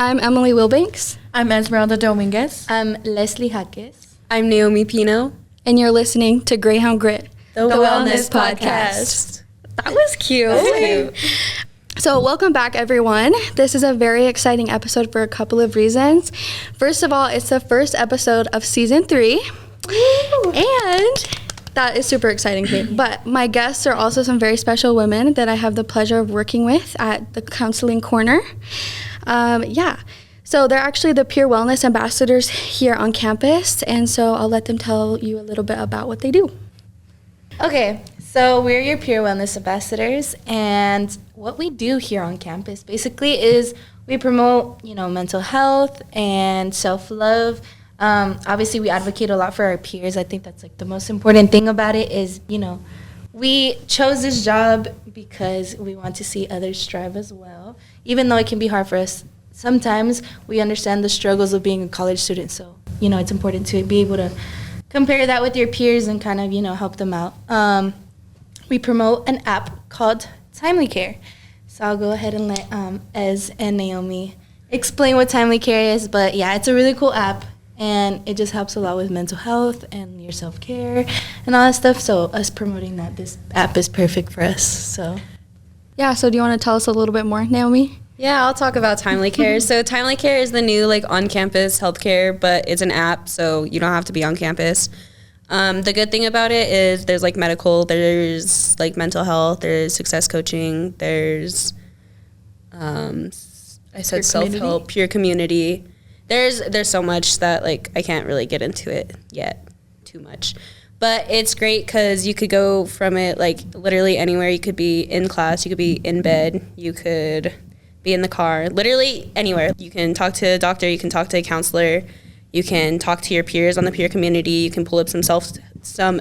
I'm Emily Wilbanks. I'm Esmeralda Dominguez. I'm Leslie Jaques. I'm Naomi Pino. And you're listening to Greyhound Grit, the Wellness Podcast. That was cute. That's cute. So welcome back, everyone. This is a very exciting episode for a couple of reasons. First of all, it's the first episode of season 3. And that is super exciting to me. But my guests are also some very special women that I have the pleasure of working with at the Counseling Corner. So they're actually the peer wellness ambassadors here on campus. And so I'll let them tell you a little bit about what they do. Okay, so we're your peer wellness ambassadors, and what we do here on campus basically is we promote, mental health and self-love. Obviously, we advocate a lot for our peers. I think that's like the most important thing about it is, we chose this job because we want to see others strive as well. Even though it can be hard for us, sometimes we understand the struggles of being a college student. So, it's important to be able to compare that with your peers and kind of, help them out. We promote an app called Timely Care. So I'll go ahead and let Ez and Naomi explain what Timely Care is. But yeah, it's a really cool app, and it just helps a lot with mental health and your self-care and all that stuff. So us promoting that, this app is perfect for us. So do you want to tell us a little bit more, Naomi? Yeah, I'll talk about Timely Care. So Timely Care is the new on-campus healthcare, but it's an app, so you don't have to be on campus. The good thing about it is there's medical, there's mental health, there's success coaching, there's self-help, peer community. There's so much that I can't really get into it yet too much. But it's great because you could go from it literally anywhere. You could be in class, you could be in bed, you could be in the car, literally anywhere. You can talk to a doctor, you can talk to a counselor, you can talk to your peers on the peer community, you can pull up some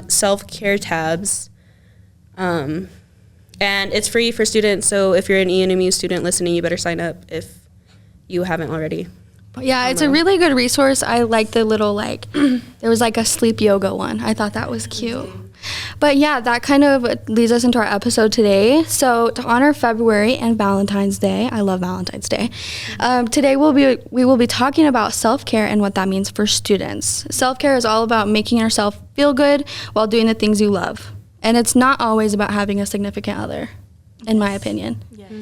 self-care tabs. And it's free for students, so if you're an ENMU student listening, you better sign up if you haven't already. Yeah, it's a really good resource. I like the little, there was a sleep yoga one. I thought that was cute. But yeah, that kind of leads us into our episode today. So to honor February and Valentine's Day, I love Valentine's Day, today we will be talking about self-care and what that means for students. Self-care is all about making yourself feel good while doing the things you love. And it's not always about having a significant other, in my opinion. yes.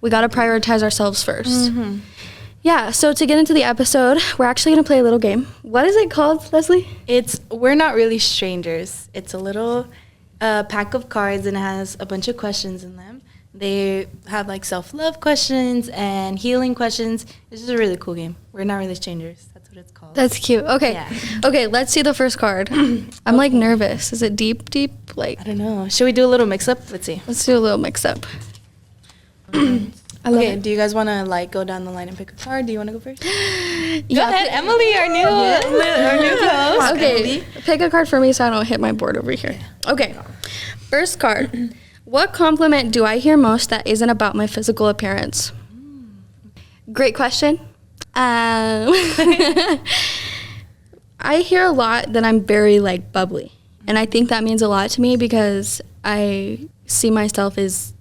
We got to prioritize ourselves first. Mm-hmm. Yeah, so to get into the episode, we're actually going to play a little game. What is it called, Leslie? We're Not Really Strangers. It's a little pack of cards, and it has a bunch of questions in them. They have self-love questions and healing questions. It's just a really cool game. We're Not Really Strangers. That's what it's called. That's cute. Okay. Yeah. Okay, let's see the first card. I'm nervous. Is it deep? I don't know. Should we do a little mix-up? Let's see. Let's do a little mix-up. Okay, do you guys want to go down the line and pick a card? Do you want to go first? Go ahead, Emily, our new host. Okay, pick a card for me so I don't hit my board over here. Okay, first card. What compliment do I hear most that isn't about my physical appearance? Great question. I hear a lot that I'm very bubbly, and I think that means a lot to me because I see myself as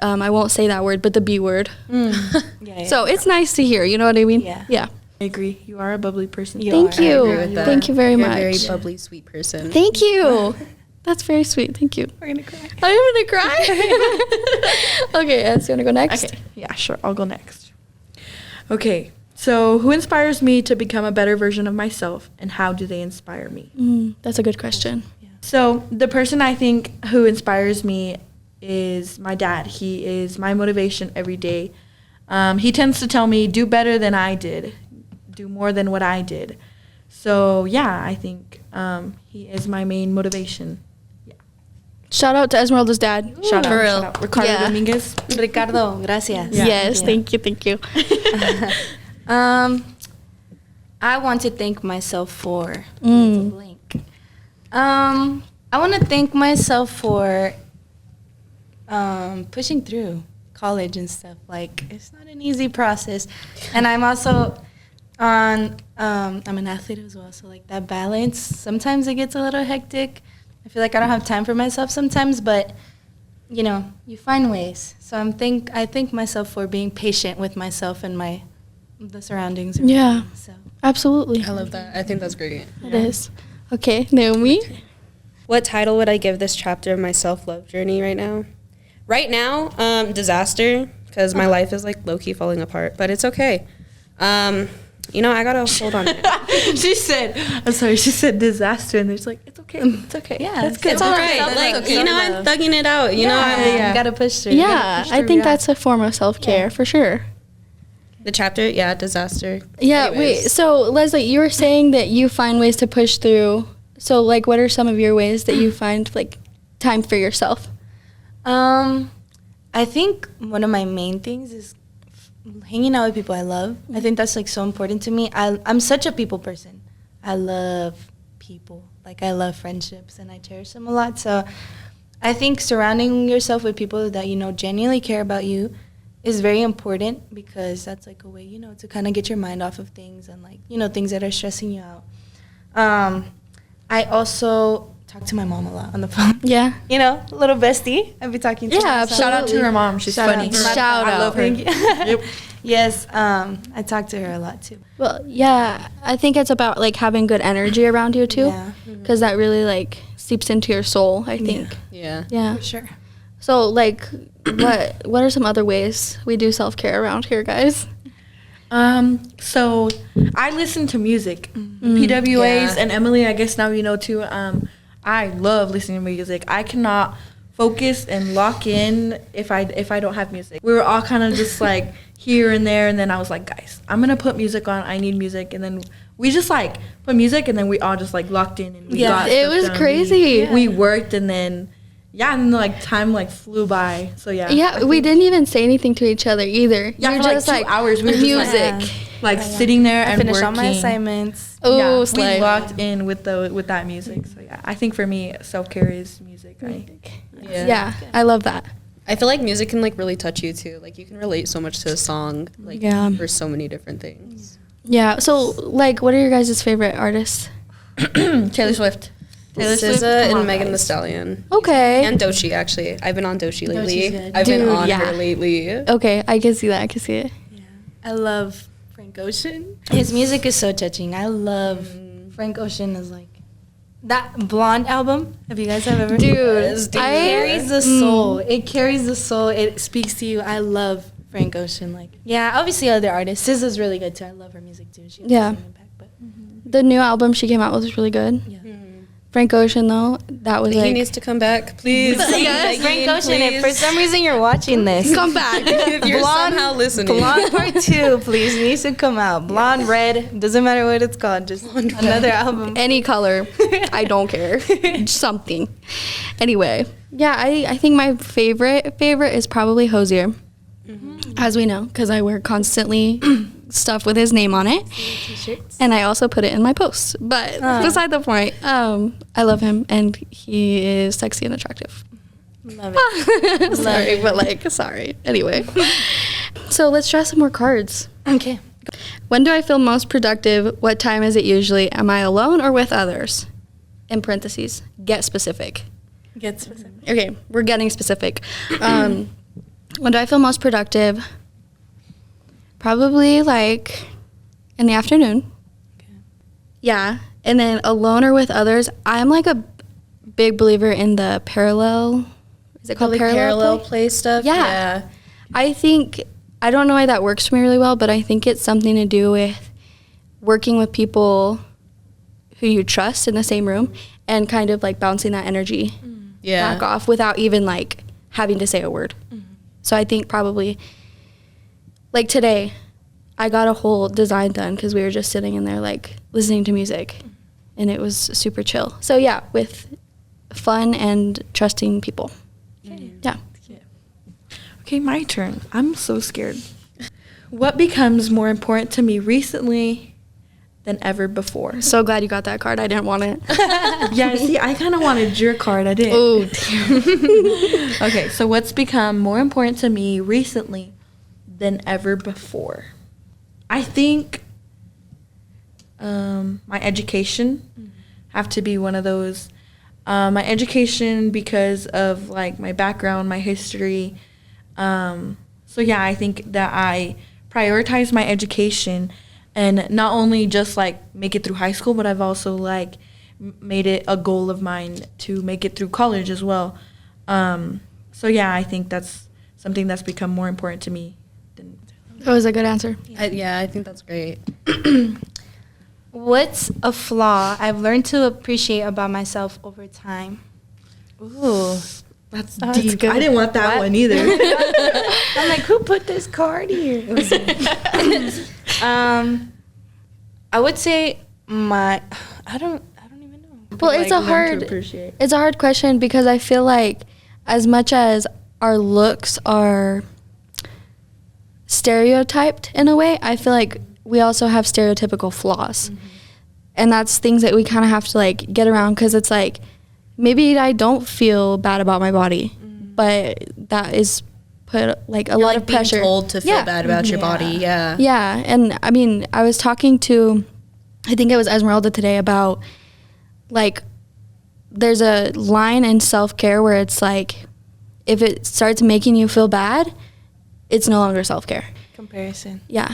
I won't say that word, but the B word. Yeah. So it's nice to hear. You know what I mean? Yeah. I agree. You are a bubbly person. Thank you. I agree with that. Thank you very You're much. a very bubbly, sweet person. Thank you. That's very sweet. Thank you. We're going to cry. I'm going to cry. Okay, Ed, you want to go next? Okay. Yeah, sure. I'll go next. Okay. So who inspires me to become a better version of myself, and how do they inspire me? That's a good question. Yeah. So the person I think who inspires me is my dad. He is my motivation every day. He tends to tell me, do better than I did, do more than what I did. So yeah, I think he is my main motivation. Yeah. Shout out to Esmeralda's dad. Shout For real. out. Ricardo Yeah. Dominguez. Ricardo, gracias. Yeah. Yes, thank you. I want to thank myself for blank. I want to thank myself for pushing through college and stuff. It's not an easy process, and I'm also I'm an athlete as well, so that balance, sometimes it gets a little hectic. I feel like I don't have time for myself sometimes, but you find ways. So I thank myself for being patient with myself and my the surroundings. around Yeah. you, so. Absolutely. I love that. I think that's great. It is. Okay, Naomi. What title would I give this chapter of my self-love journey right now? Right now, disaster, because my life is like low-key falling apart, but it's okay. I gotta hold on it. She said disaster, and there's like, it's okay. It's okay. Yeah, That's good. It's all right. Self-love, Like, okay. I'm thugging it out. You know, You gotta push through. Yeah, I think that's a form of self-care for sure. the chapter, disaster. Yeah, Anyways. wait. So, Leslie, you were saying that you find ways to push through. So, like, what are some of your ways that you find, like, time for yourself? I think one of my main things is hanging out with people I love. I think that's like so important to me. I'm such a people person. I love people. Like I love friendships and I cherish them a lot. So I think surrounding yourself with people that genuinely care about you is very important because that's like a way, to kind of get your mind off of things and like, things that are stressing you out. I also talk to my mom a lot on the phone. Yeah. Little bestie. I'd be talking to her. Yeah, So- Shout out to her mom. She's funny. Shout I out. love her. Yep. Yes, I talk to her a lot too. Well, yeah, I think it's about, like, having good energy around you, too. Yeah, Because that really, like, seeps into your soul, I think. Yeah. Yeah. for sure. So, like, what are some other ways we do self-care around here, guys? So I listen to music, PWAs, Yeah. and Emily. I guess now you know too. I love listening to music. I cannot focus and lock in if I don't have music. We were all kind of just like here and there, and then I was like, guys, I'm gonna put music on. I need music, and then we just like put music, and then we all just like locked in and we got It stuff was done. crazy. We worked, and then and like time like flew by. So yeah. Yeah, we didn't even say anything to each other either. Yeah, We for were like 2 hours, we were just music. like sitting there I and finished working. all my assignments. Oh, Yeah, we slay. locked in with that music. So yeah, I think for me, self-care is music. Yeah, I love that. I feel like music can like really touch you too. Like you can relate so much to a song, like Yeah. for so many different things. Yeah, so, like, what are your guys' favorite artists? Taylor Swift. SZA come on, and Megan Thee guys. Stallion. Okay. And Doechii, actually. I've been on Doechii lately. good. I've been Dude, on yeah. her lately. Okay, I can see that. I can see it. I love Frank Ocean. His music is so touching. I love Frank Ocean is like that Blonde album. Have you guys ever? Dude, It carries the soul. It carries the soul. It speaks to you. I love Frank Ocean. Like, yeah, obviously other artists. SZA's really good too. I love her music too. She has Yeah. an impact, but The new album she came out with was really good. yeah. Frank Ocean, though, that was He like... needs to come back, please. Yes, Frank Ocean. If for some reason you're watching this, Come back. If you're somehow listening. Blonde Part 2, please, needs to come out. Blonde, red, doesn't matter what it's called. Just another album. Any color. I don't care. Something. Anyway, yeah, I think my favorite is probably Hosier. As we know, because I wear constantly stuff with his name on it. T-shirts. And I also put it in my posts. But beside the point, I love him, and he is sexy and attractive. Love it. Sorry, but like, sorry. Anyway. So let's draw some more cards. Okay. When do I feel most productive? What time is it usually? Am I alone or with others? In parentheses, get specific. Get specific. Okay, we're getting specific. When do I feel most productive? Probably like in the afternoon. Okay. Yeah, and then alone or with others. I'm like a big believer in the parallel. Is it called Like parallel parallel play stuff. Yeah. I think, I don't know why that works for me really well, but I think it's something to do with working with people who you trust in the same room and kind of like bouncing that energy Yeah. back off without even like having to say a word. So I think probably, like today, I got a whole design done because we were just sitting in there like listening to music and it was super chill. So yeah, with fun and trusting people. Yeah. Okay, my turn. I'm so scared. What becomes more important to me recently than ever before? So glad you got that card. I didn't want it. Yeah, see, I kind of wanted your card. I didn't. Oh, Okay, so what's become more important to me recently than ever before? I think my education have to be one of those. My education because of like my background, my history. So yeah, I think that I prioritized my education, and not only just like make it through high school, but I've also like made it a goal of mine to make it through college as well. So yeah, I think that's something that's become more important to me than. That was a good answer. I think that's great. What's a flaw I've learned to appreciate about myself over time? Ooh, that's That's deep. good. I didn't want that one either. I'm like, who put this card here? It was me. I would say I don't even know. Well, it's a hard question because I feel like as much as our looks are stereotyped in a way, I feel like we also have stereotypical flaws. Mm-hmm. And that's things that we kind of have to like get around, because it's like maybe I don't feel bad about my body, but that is put like a lot of pressure. Being told to feel bad about your body. Yeah. Yeah. And I mean, I was talking to, I think it was Esmeralda today, about like there's a line in self-care where it's like if it starts making you feel bad, it's no longer self-care. Comparison. Yeah.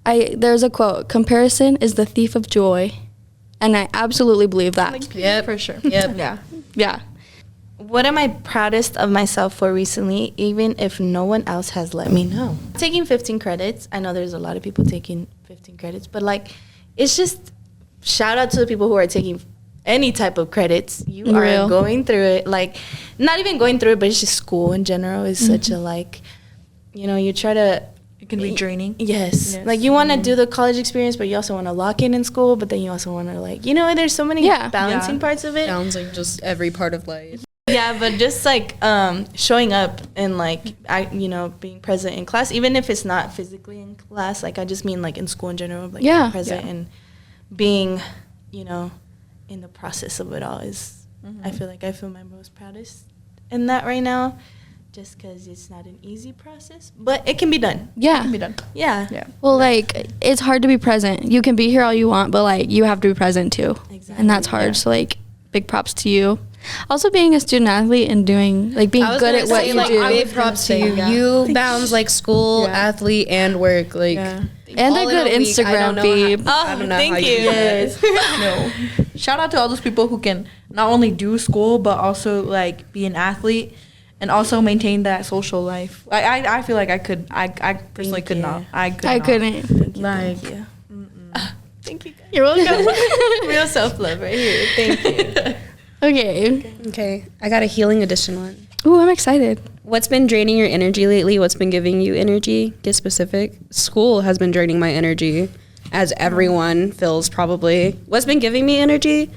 There's a quote, comparison is the thief of joy. And I absolutely believe that. Yep. For sure. Yep. Yeah. Yeah. What am I proudest of myself for recently, even if no one else has let me know? Taking 15 credits. I know there's a lot of people taking 15 credits, but like, it's just shout out to the people who are taking any type of credits. You are going through it. Like, not even going through it, but it's just school in general is such a like, you know, you try to. It can be draining. Yes. Like you want to do the college experience, but you also want to lock in school, but then you also want to like, you know, there's so many balancing parts of it. Sounds like just every part of life. Yeah, but just like showing up and like being present in class, even if it's not physically in class. Like I just mean like in school in general, like being present and being, you know, in the process of it all is. I feel like I feel my most proudest in that right now, just because it's not an easy process, but it can be done. Yeah. It can be done. Yeah. Yeah. Well, like it's hard to be present. You can be here all you want, but like you have to be present too. Exactly. And that's hard. So like big props to you. Also being a student athlete and doing like being good at what you do. Big props to you. You balance like school, athlete, and work. Like And a good Instagram feed. I don't know thank how you. Yes. No. Shout out to all those people who can not only do school but also like be an athlete and also maintain that social life. I feel like I personally could not. I couldn't. Like, Thank you. Thank you. You're welcome. Real self-love right here. Thank you. Okay. I got a healing edition one. Ooh, I'm excited. What's been draining your energy lately? What's been giving you energy? Get specific. School has been draining my energy, as everyone feels probably. What's been giving me energy?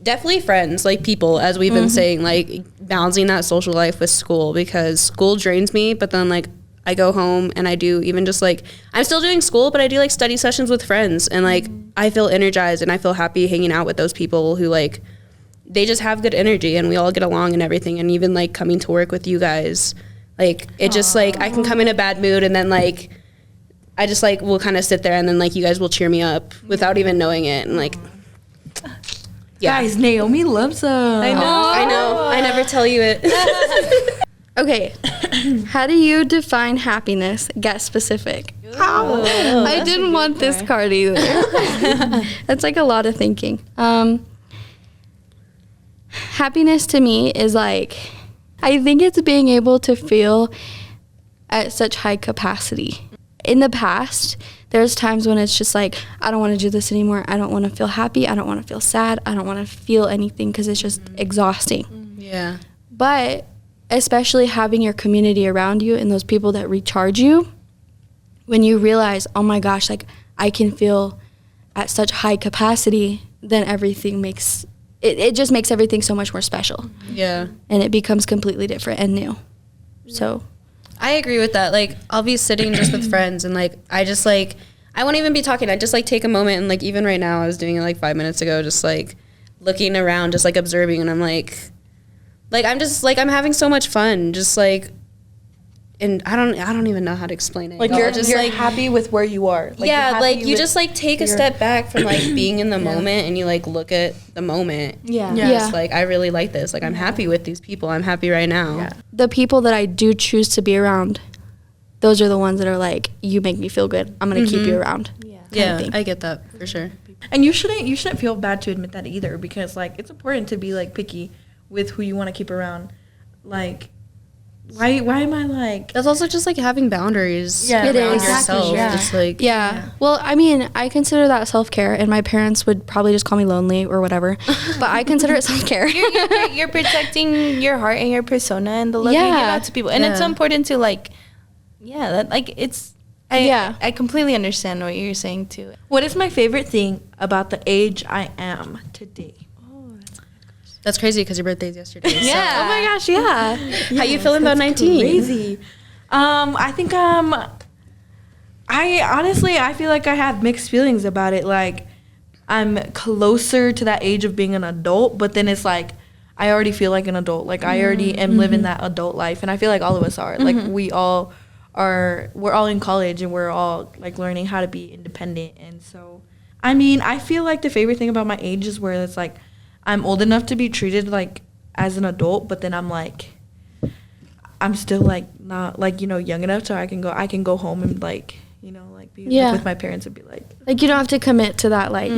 Definitely friends, like people, as we've been saying, like balancing that social life with school, because school drains me, but then like I go home and I do even just like, I'm still doing school, but I do like study sessions with friends, and like I feel energized and I feel happy hanging out with those people who like, they just have good energy and we all get along and everything. And even like coming to work with you guys, like it just like, I can come in a bad mood and then like, I just like will kind of sit there and then like you guys will cheer me up without even knowing it. And like, yeah. guys, Naomi loves them. I know. I never tell you it. Okay. How do you define happiness? Get specific. I didn't want this card either. That's like a lot of thinking. Happiness to me is like, I think it's being able to feel at such high capacity. In the past, there's times when it's just like, I don't want to do this anymore. I don't want to feel happy. I don't want to feel sad. I don't want to feel anything because it's just exhausting. Yeah. But especially having your community around you and those people that recharge you, when you realize, oh my gosh, like I can feel at such high capacity, then everything makes, it just makes everything so much more special. Yeah. And it becomes completely different and new. So I agree with that. Like, I'll be sitting just with friends and like, I just like, I won't even be talking. I just like take a moment and like, even right now, I was doing it like 5 minutes ago, just like looking around, just like observing, and I'm like I'm just like, I'm having so much fun, just like, and I don't even know how to explain it. Like y'all. you're just you're like happy with where you are. Like, yeah, you're happy like you with just like take a step back from like being in the moment and you like look at the moment. Yeah. Yeah. Just like, I really like this. Like, I'm happy with these people. I'm happy right now. Yeah. the people that I do choose to be around those are the ones that are like, you make me feel good, I'm gonna keep you around. Yeah, thing. I get that for sure. And you shouldn't feel bad to admit that either, because like it's important to be like picky with who you want to keep around. Like, why am I like? That's also just like having boundaries. Yeah, it around is. yourself. Yeah. Just like Yeah. Well, I mean, I consider that self-care, and my parents would probably just call me lonely or whatever, but I consider it self-care. You're protecting your heart and your persona and the love you give Yeah. out to people. And it's so Yeah. important to like, that like it's, I completely understand what you're saying too. What is my favorite thing about the age I am today? that's crazy because your birthday's yesterday. so- Yeah. Oh my gosh, yeah. How you feeling about 19? Crazy. I think I feel like I have mixed feelings about it. Like, I'm closer to that age of being an adult, but then it's like I already feel like an adult. Like, I already am living that adult life, and I feel like all of us are. Like, we're all in college, and we're all like learning how to be independent. And so, I mean, I feel like the favorite thing about my age is where it's like I'm old enough to be treated like as an adult, but then I'm still like not like, young enough so I can go home and like, like be Yeah. with my parents and be like, Like, you don't have to commit to that, like,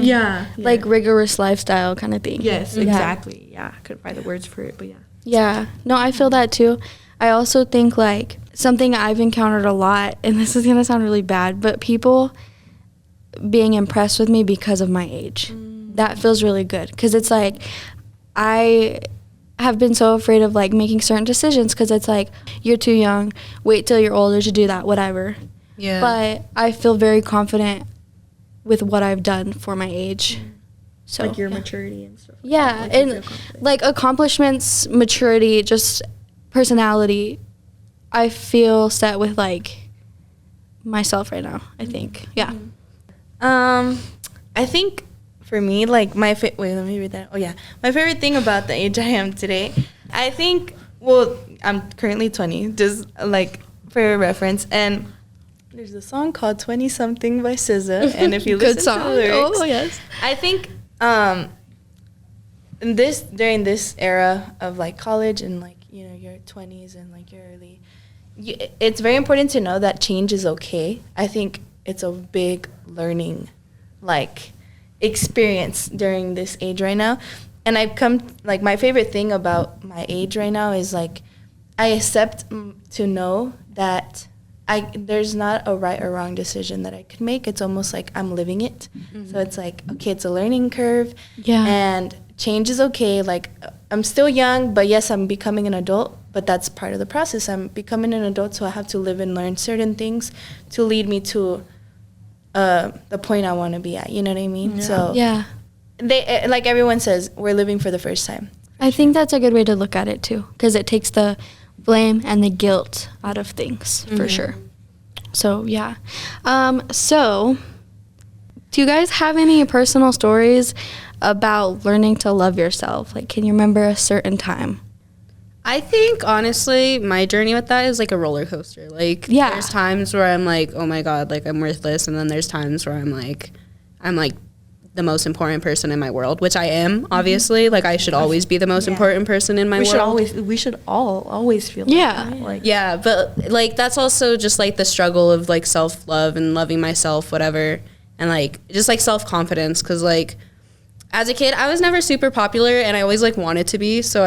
like rigorous lifestyle kind of thing. yes, Yeah. exactly. Yeah, I couldn't find the words for it, but yeah. Yeah. No, I feel that too. I also think like something I've encountered a lot, and this is going to sound really bad, but people being impressed with me because of my age. That feels really good, because it's like I have been so afraid of like making certain decisions, because it's like, you're too young, wait till you're older to do that, whatever. Yeah. But I feel very confident with what I've done for my age. So Like your yeah. maturity and stuff. Yeah, Like, you feel and confident. like accomplishments, maturity, just personality, I feel set with like myself right now, I think. Yeah. I think for me, like wait, let me read that. Oh yeah, my favorite thing about the age I am today, I think. Well, I'm currently 20, just like for reference, and there's a song called 20 Something by SZA, and if you listen Good song. to the lyrics, Oh, yes. I think during this era of like college and like your 20s and like your early, it's very important to know that change is okay. I think it's a big learning like experience during this age right now, and I've come like my favorite thing about my age right now is like I accept to know that there's not a right or wrong decision that I could make. It's almost like I'm living it. So it's like, okay, it's a learning curve. Yeah. And change is okay. Like, I'm still young, but yes, I'm becoming an adult, but that's part of the process. I'm becoming an adult, so I have to live and learn certain things to lead me to the point I want to be at. You know what I mean? Yeah. So Yeah. they like everyone says, we're living for the first time. I think that's a good way to look at it too, because it takes the blame and the guilt out of things for sure. So yeah. So do you guys have any personal stories about learning to love yourself? Like, can you remember a certain time? I think honestly, my journey with that is like a roller coaster. Like, Yeah. there's times where I'm like, oh my god, like I'm worthless, and then there's times where I'm like the most important person in my world, which I am, obviously. Like, I should always be the most important person in my world. We should always feel Yeah. like that. Like, Yeah, but like that's also just like the struggle of like self-love and loving myself, whatever, and like just like self-confidence, because like as a kid I was never super popular and I always like wanted to be, so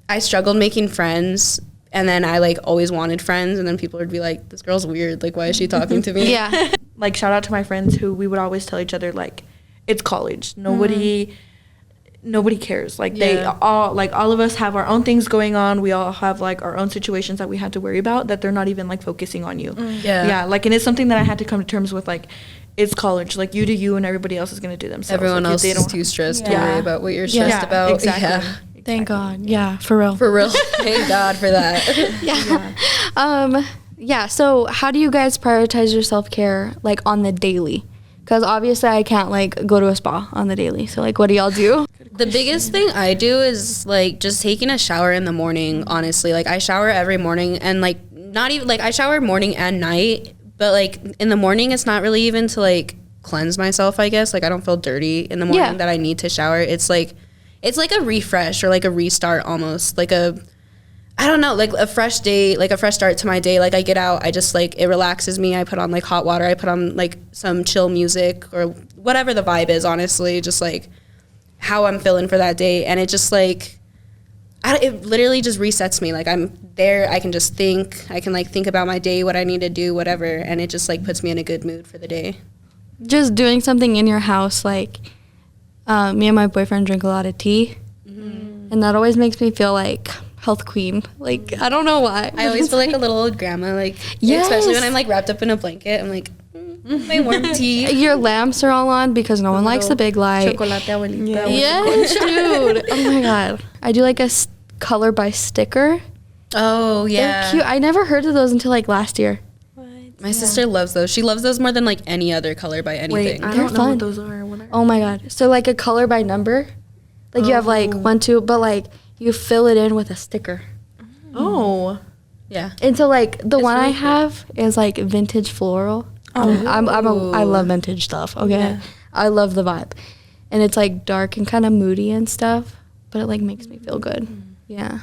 I struggled making friends, and then I like always wanted friends, and then people would be like, this girl's weird, like why is she talking to me? Yeah. like shout out to my friends who we would always tell each other like, it's college. Nobody cares. Like they all of us have our own things going on. We all have like our own situations that we had to worry about, that they're not even like focusing on you. Yeah. Like, and it's something that I had to come to terms with. Like, it's college. Like, you do you, and everybody else is gonna do themselves. Everyone like, else they is don't too stressed to Yeah. worry about what you're stressed about. Exactly. Yeah. Thank God. Yeah, for real. For real. Thank God for that. Yeah. So how do you guys prioritize your self-care like on the daily? Because obviously I can't like go to a spa on the daily. So like, what do y'all do? The biggest thing I do is like just taking a shower in the morning, honestly. Like, I shower every morning, and like not even like I shower morning and night, but like in the morning it's not really even to like cleanse myself, I guess. Like, I don't feel dirty in the morning that I need to shower. It's like a refresh or like a restart almost. Like I don't know, like a fresh day, like a fresh start to my day. Like I get out, I just like, it relaxes me. I put on like hot water. I put on like some chill music or whatever the vibe is, honestly, just like how I'm feeling for that day. And it just like, it literally just resets me. Like I'm there, I can just think. I can like think about my day, what I need to do, whatever. And it just like puts me in a good mood for the day. Just doing something in your house, like me and my boyfriend drink a lot of tea. And that always makes me feel like health queen. Like, I don't know why. I always feel like a little old grandma, like, especially when I'm like wrapped up in a blanket. I'm like, my warm tea. Your lamps are all on because no one likes the big light. Chocolate abuelita. Yes, dude. Oh my God. I do like a color by sticker. Oh, yeah. They're cute. I never heard of those until like last year. My sister loves those. She loves those more than like any other color by anything. Wait, I They're don't know fun. what those are. What are Oh my God. So like a color by number. Like you have like 1, 2, but like you fill it in with a sticker. Oh. Yeah. And so like the one really I have is like vintage floral. I love vintage stuff. Okay. Yeah. I love the vibe. And it's like dark and kind of moody and stuff, but it like makes me feel good. Yeah.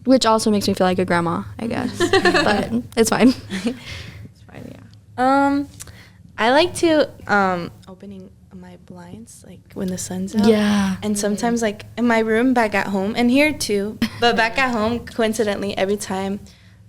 Which also makes me feel like a grandma, I guess. But it's fine. It's fine, yeah. I like to opening my blinds like when the sun's out. Yeah. And sometimes like in my room back at home and here too, but back at home coincidentally every time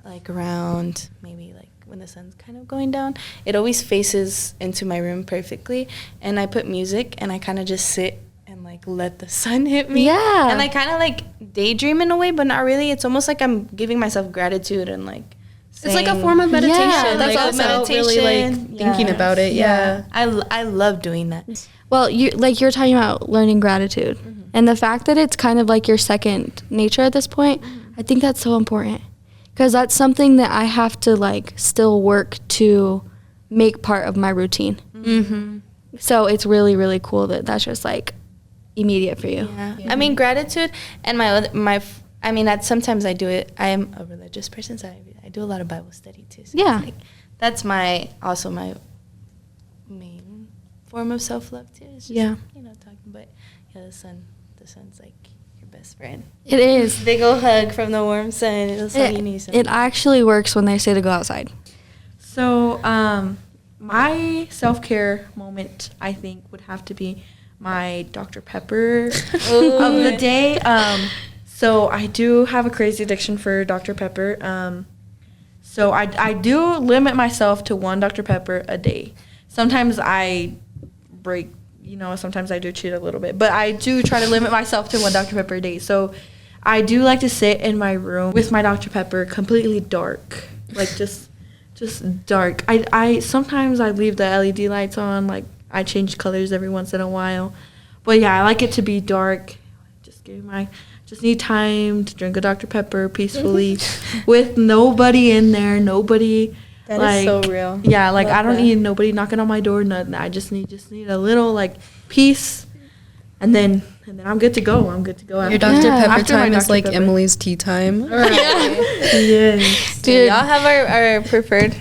like around maybe like when the sun's kind of going down, it always faces into my room perfectly, and I put music and I kind of just sit and like let the sun hit me. Yeah. And I kind of like daydream in a way, but not really. It's almost like I'm giving myself gratitude and like It's like a form of meditation. Yeah, like that's without really like thinking about it. Yeah. I love doing that. Well, you're talking about learning gratitude. And the fact that it's kind of like your second nature at this point, I think that's so important. Because that's something that I have to like still work to make part of my routine. So it's really, really cool that that's just like immediate for you. Yeah. I mean, gratitude and I mean, sometimes I do it. I am a religious person, so I do a lot of Bible study too. So Yeah. it's like, that's also my main form of self-love too. It's just, talking, but yeah, the sun's like your best friend. It is. Big ol' hug from the warm sun. It's all you need. It actually works when they say to go outside. So, my self-care moment, I think, would have to be my Dr. Pepper of the day. So I do have a crazy addiction for Dr. Pepper. So I do limit myself to 1 Dr. Pepper a day. Sometimes I break, sometimes I do cheat a little bit. But I do try to limit myself to 1 Dr. Pepper a day. So I do like to sit in my room with my Dr. Pepper completely dark. Like just dark. I sometimes I leave the LED lights on. Like I change colors every once in a while. But yeah, I like it to be dark. Just need time to drink a Dr. Pepper peacefully with nobody in there, nobody. That like, is so real. Yeah, like Love I don't that. need nobody knocking on my door, nothing. I just need a little like peace, and then I'm good to go. Your Dr. Yeah. Pepper After my time is Dr. like Pepper. Emily's tea time. Yes. Dude. Y'all have our preferred,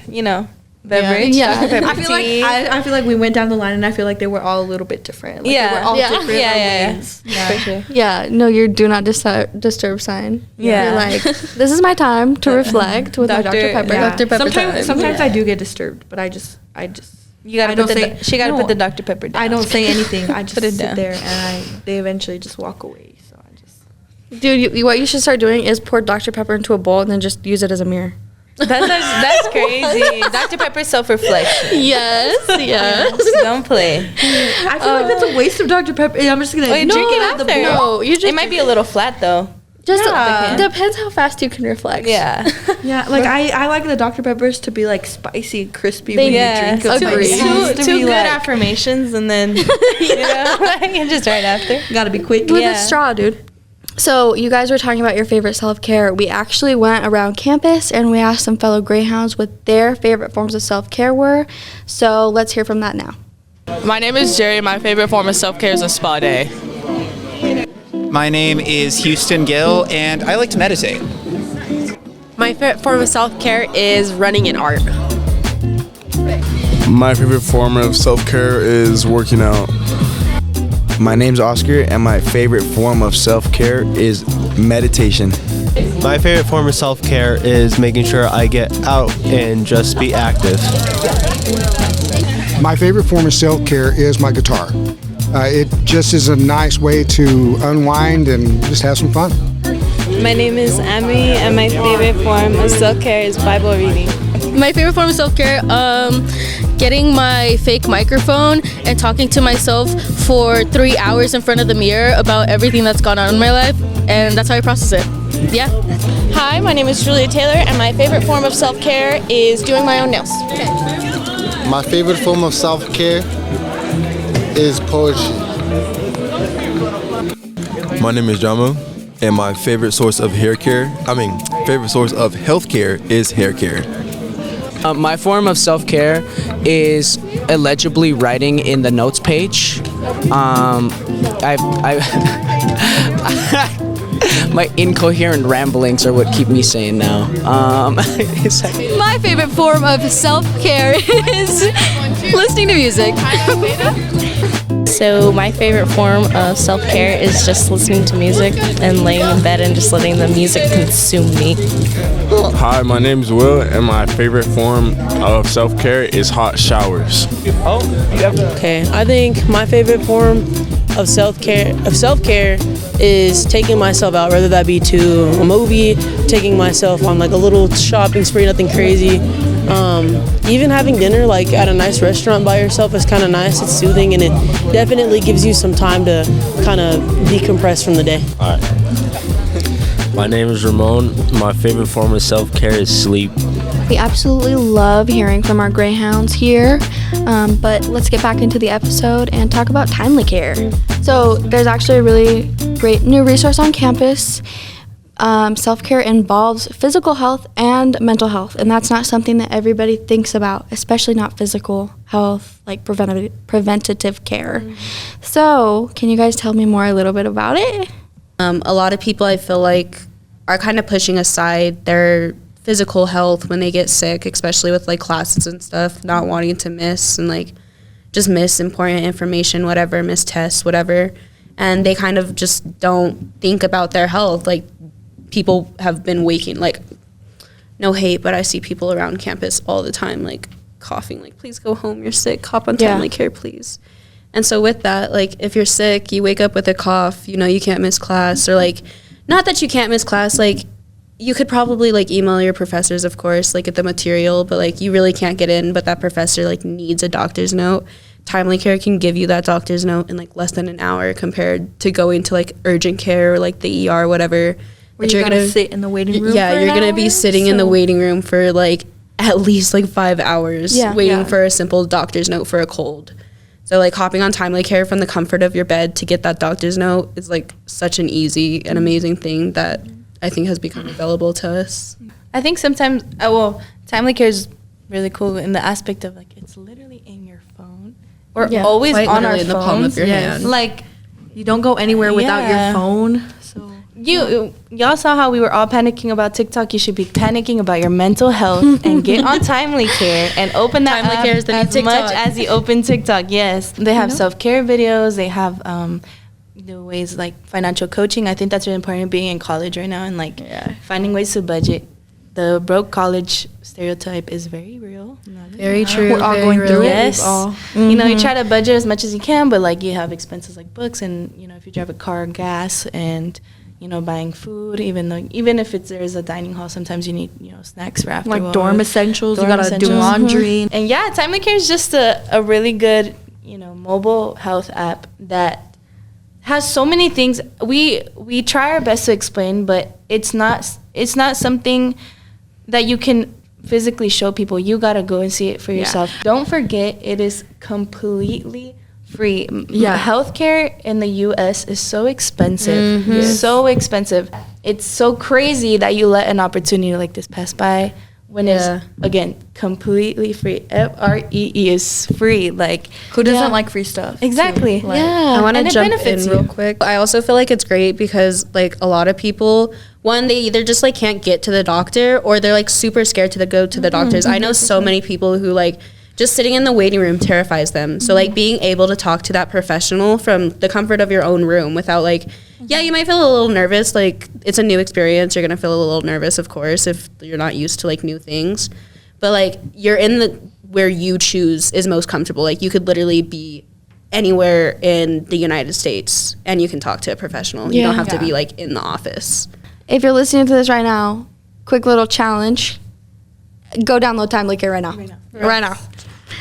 beverage. Yeah. Dr. Pepper I feel like tea. I feel like we went down the line, and I feel like they were all a little bit different. Like, Yeah. they were all Yeah. different Yeah. ways. For sure. Yeah, no, your do not disturb sign. Yeah. You're like, this is my time to reflect with my Dr. Pepper. Yeah. Dr. Pepper time. Sometimes I do get disturbed, but I just You gotta I don't put say- she gotta no, put the Dr. Pepper down. I don't say anything. I just Put it sit down. there, and they eventually just walk away. So I just Dude, what you should start doing is pour Dr. Pepper into a bowl and then just use it as a mirror. That's crazy. Dr. Pepper self-reflection. Yes, yes. Don't play. I feel like that's a waste of Dr. Pepper. I'm just gonna Oh, you drink drink it out of the after. bowl. No, you just It might be a little flat though. just Yeah. depends how fast you can reflect. Yeah. Yeah, like I like the Dr. Peppers to be like spicy, crispy They- when Yeah. you drink them. Agreed. Like, it needs to Two be good like, affirmations and then and just right after. gotta be quick. With Yeah. a straw, dude. So you guys were talking about your favorite self-care. We actually went around campus and we asked some fellow Greyhounds what their favorite forms of self-care were. So let's hear from that now. My name is Jerry. My favorite form of self-care is a spa day. My name is Houston Gill, and I like to meditate. My favorite form of self-care is running in art. My favorite form of self-care is working out. My name's Oscar, and my favorite form of self-care is meditation. My favorite form of self-care is making sure I get out and just be active. My favorite form of self-care is my guitar. It just is a nice way to unwind and just have some fun. My name is Amy, and my favorite form of self-care is Bible reading. My favorite form of self-care, getting my fake microphone and talking to myself for 3 hours in front of the mirror about everything that's gone on in my life, and that's how I process it. Yeah. Hi, my name is Julia Taylor, and my favorite form of self-care is doing my own nails. My favorite form of self-care is poetry. My name is Jamu, and my favorite source of health care is hair care. My form of self-care is illegibly writing in the notes page. My incoherent ramblings are what keep me sane now. My favorite form of self-care is listening to music. So my favorite form of self-care is just listening to music and laying in bed and just letting the music consume me. Hi, my name is Will, and my favorite form of self-care is hot showers. Okay, I think my favorite form of self-care is taking myself out, whether that be to a movie, taking myself on like a little shopping spree, nothing crazy. Even having dinner like at a nice restaurant by yourself is kind of nice. It's soothing, and it definitely gives you some time to kind of decompress from the day. All right. My name is Ramon. My favorite form of self-care is sleep. We absolutely love hearing from our Greyhounds here, but let's get back into the episode and talk about timely care. So there's actually a really great new resource on campus. Self-care involves physical health and mental health, and that's not something that everybody thinks about, especially not physical health, like preventative care. So can you guys tell me more a little bit about it? A lot of people I feel like are kind of pushing aside their physical health when they get sick, especially with like classes and stuff, not wanting to miss and like just miss important information, whatever, miss tests, whatever. And they kind of just don't think about their health. Like people have been waking, like no hate, but I see people around campus all the time like coughing, like please go home, you're sick, hop on timely care, please. And so with that, like if you're sick, you wake up with a cough, you know, you can't miss class, or like, not that you can't miss class, like you could probably like email your professors, of course, like get the material, but like you really can't get in, but that professor like needs a doctor's note. Timely care can give you that doctor's note in like less than an hour compared to going to like urgent care or like the ER, whatever. Where you're gonna sit in the waiting room. Yeah, you're gonna be sitting in the waiting room for like at least like 5 hours waiting for a simple doctor's note for a cold. So like hopping on timely care from the comfort of your bed to get that doctor's note is like such an easy and amazing thing that I think has become available to us. I think sometimes, timely care is really cool in the aspect of like it's literally in your phone. We're always on our phones. In the palm of your hand. Like you don't go anywhere without your phone. So y'all saw how we were all panicking about TikTok. You should be panicking about your mental health and get on timely care and open that Timely app care is the new as TikTok. much as you open TikTok. Yes, they have self-care videos. They have the ways like financial coaching. I think that's really important being in college right now and like finding ways to budget. The broke college stereotype is very real. Very true. We're all going through it. Yes. You know, you try to budget as much as you can, but like you have expenses like books and, you know, if you drive a car, gas, and, you know, buying food, even if there's a dining hall, sometimes you need, you know, snacks for afterwards. Like dorm essentials. You gotta do laundry. And yeah, Timely Care is just a really good, you know, mobile health app that has so many things. We try our best to explain, but it's not something that you can physically show people. You gotta go and see it for yourself. Don't forget, it is completely free. Healthcare in the U.S. is so expensive, so expensive. It's so crazy that you let an opportunity like this pass by when it's again completely free. FREE is free. Like who doesn't like free stuff? Exactly. I want to jump in real quick. I also feel like it's great because like a lot of people, one, they either just like can't get to the doctor or they're like super scared to go to the doctors. I know so many people who like just sitting in the waiting room terrifies them. So like being able to talk to that professional from the comfort of your own room without like, yeah, you might feel a little nervous. Like it's a new experience. You're going to feel a little nervous, of course, if you're not used to like new things. But like you're in the where you choose is most comfortable. Like you could literally be anywhere in the United States and you can talk to a professional. You don't have to be like in the office. If you're listening to this right now, quick little challenge. Go download TimeLeaker right now. Right now.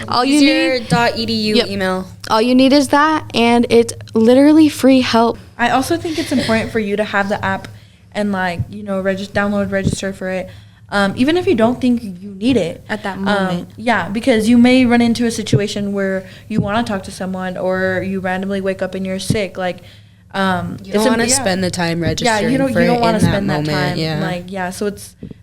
All you need .edu email. All you need is that, and it's literally free help. I also think it's important for you to have the app and like, you know, download, register for it. Even if you don't think you need it at that moment. Because you may run into a situation where you want to talk to someone or you randomly wake up and you're sick. Like, you don't want to spend the time registering. Yeah, you don't want to spend that time. Yeah. Like,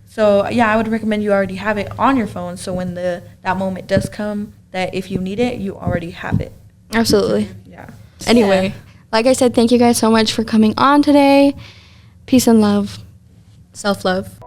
so I would recommend you already have it on your phone. So when that moment does come, that if you need it, you already have it. Absolutely. Yeah. Anyway, like I said, thank you guys so much for coming on today. Peace and love. Self-love.